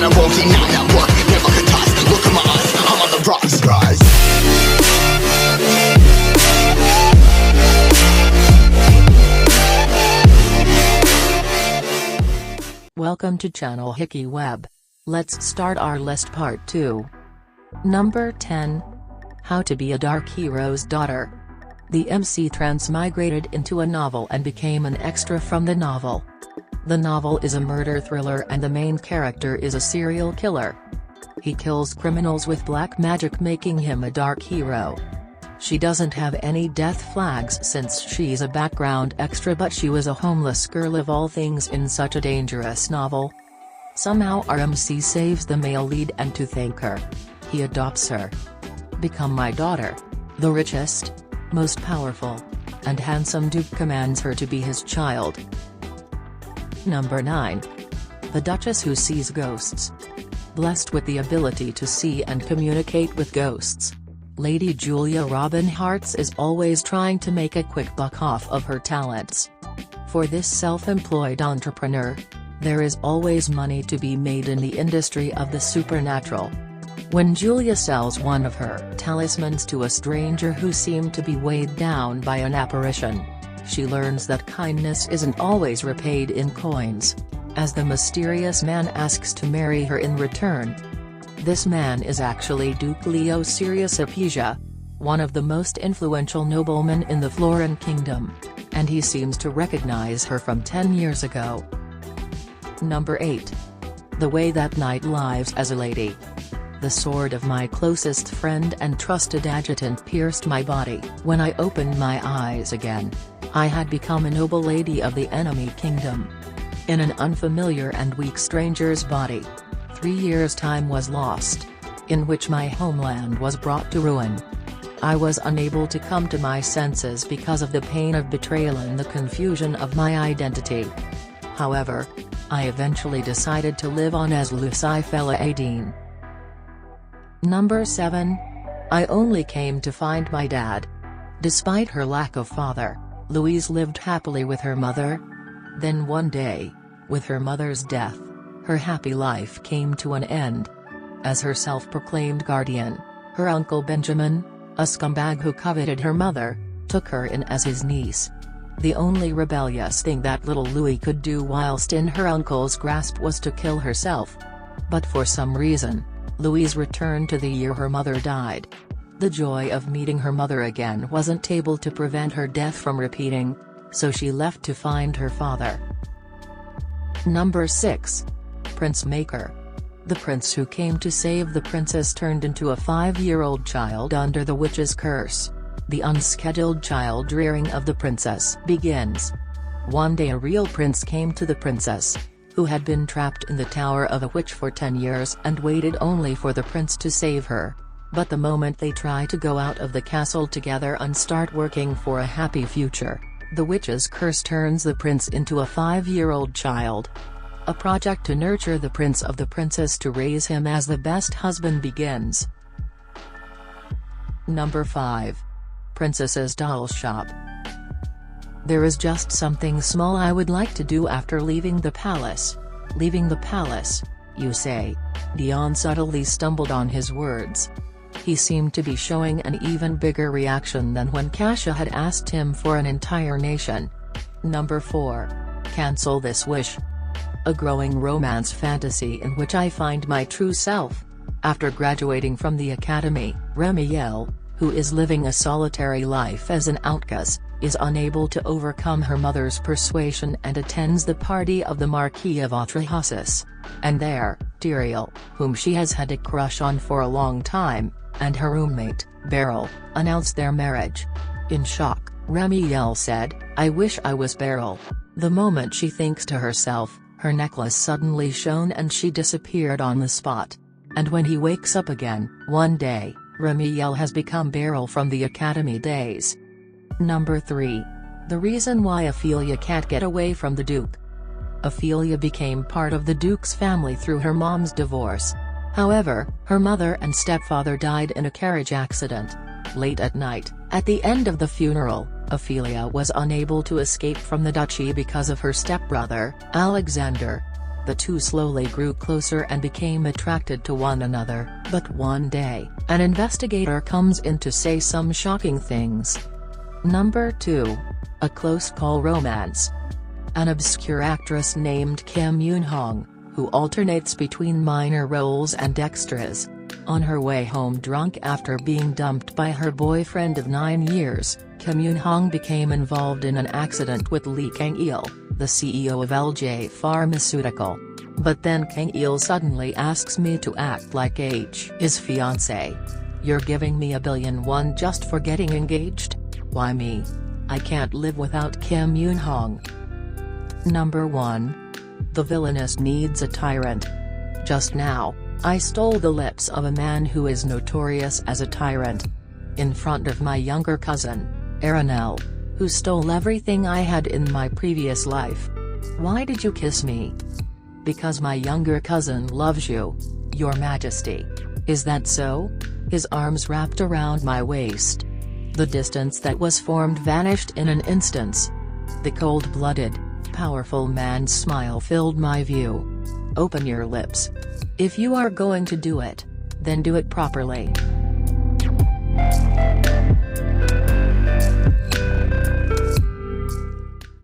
that I won't deny. That work never could toss. Look at my eyes, I'm on the rocks, guys. Welcome to channel Hikki Web. Let's start our list part 2. Number 10. How to be a dark hero's daughter. The MC transmigrated into a novel and became an extra from the novel. The novel is a murder thriller and the main character is a serial killer. He kills criminals with black magic, making him a dark hero. She doesn't have any death flags since she's a background extra, but she was a homeless girl of all things in such a dangerous novel. Somehow our MC saves the male lead, and to thank her, he adopts her. Become my daughter. The richest, most powerful, and handsome Duke commands her to be his child. Number 9. The Duchess who sees ghosts. Blessed with the ability to see and communicate with ghosts, Lady Julia Robin Hartz is always trying to make a quick buck off of her talents. For this self-employed entrepreneur, there is always money to be made in the industry of the supernatural. When Julia sells one of her talismans to a stranger who seemed to be weighed down by an apparition, she learns that kindness isn't always repaid in coins, as the mysterious man asks to marry her in return. This man is actually Duke Leo Sirius of Pisa, one of the most influential noblemen in the Floran kingdom, and he seems to recognize her from 10 years ago. Number 8. The way that knight lives as a lady. The sword of my closest friend and trusted adjutant pierced my body. When I opened my eyes again, I had become a noble lady of the enemy kingdom. In an unfamiliar and weak stranger's body, 3 years' time was lost, in which my homeland was brought to ruin. I was unable to come to my senses because of the pain of betrayal and the confusion of my identity. However, I eventually decided to live on as Lucy Fella Adine. Number 7. I only came to find my dad. Despite her lack of father, Louise lived happily with her mother. Then one day, with her mother's death, her happy life came to an end. As her self-proclaimed guardian, her uncle Benjamin, a scumbag who coveted her mother, took her in as his niece. The only rebellious thing that little Louis could do whilst in her uncle's grasp was to kill herself. But for some reason, Louise returned to the year her mother died. The joy of meeting her mother again wasn't able to prevent her death from repeating, so she left to find her father. Number 6. Prince Maker. The prince who came to save the princess turned into a 5-year-old child under the witch's curse. The unscheduled child rearing of the princess begins. One day a real prince came to the princess, who had been trapped in the tower of a witch for 10 years and waited only for the prince to save her. But the moment they try to go out of the castle together and start working for a happy future, the witch's curse turns the prince into a 5-year-old child. A project to nurture the prince of the princess to raise him as the best husband begins. Number 5. Princess's Doll Shop. There is just something small I would like to do after leaving the palace. Leaving the palace, you say? Dion subtly stumbled on his words. He seemed to be showing an even bigger reaction than when Kasia had asked him for an entire nation. Number 4. Cancel this wish. A growing romance fantasy in which I find my true self. After graduating from the academy, Remiel, who is living a solitary life as an outcast, is unable to overcome her mother's persuasion and attends the party of the Marquis of Atrahasis. And there, Tyriel, whom she has had a crush on for a long time, and her roommate, Beryl, announce their marriage. In shock, Remiel said, "I wish I was Beryl." The moment she thinks to herself, her necklace suddenly shone and she disappeared on the spot. And when he wakes up again, one day, Remiel has become Beryl from the academy days. Number 3. The reason why Ophelia can't get away from the Duke. Ophelia became part of the Duke's family through her mom's divorce. However, her mother and stepfather died in a carriage accident. Late at night, at the end of the funeral, Ophelia was unable to escape from the duchy because of her stepbrother, Alexander. The two slowly grew closer and became attracted to one another, but one day, an investigator comes in to say some shocking things. Number 2. A close call romance. An obscure actress named Kim Yoon-hong, who alternates between minor roles and extras. On her way home drunk after being dumped by her boyfriend of 9 years, Kim Yoon-hong became involved in an accident with Lee Kang-il, the CEO of LJ Pharmaceutical. But then Kang-il suddenly asks me to act like his fiancé. You're giving me $1 billion just for getting engaged? Why me? I can't live without Kim Yoon-hong. Number 1. The Villainous needs a tyrant. Just now, I stole the lips of a man who is notorious as a tyrant. In front of my younger cousin, Aranel, who stole everything I had in my previous life. Why did you kiss me? Because my younger cousin loves you, Your Majesty. Is that so? His arms wrapped around my waist. The distance that was formed vanished in an instant. The cold-blooded, powerful man's smile filled my view. Open your lips. If you are going to do it, then do it properly.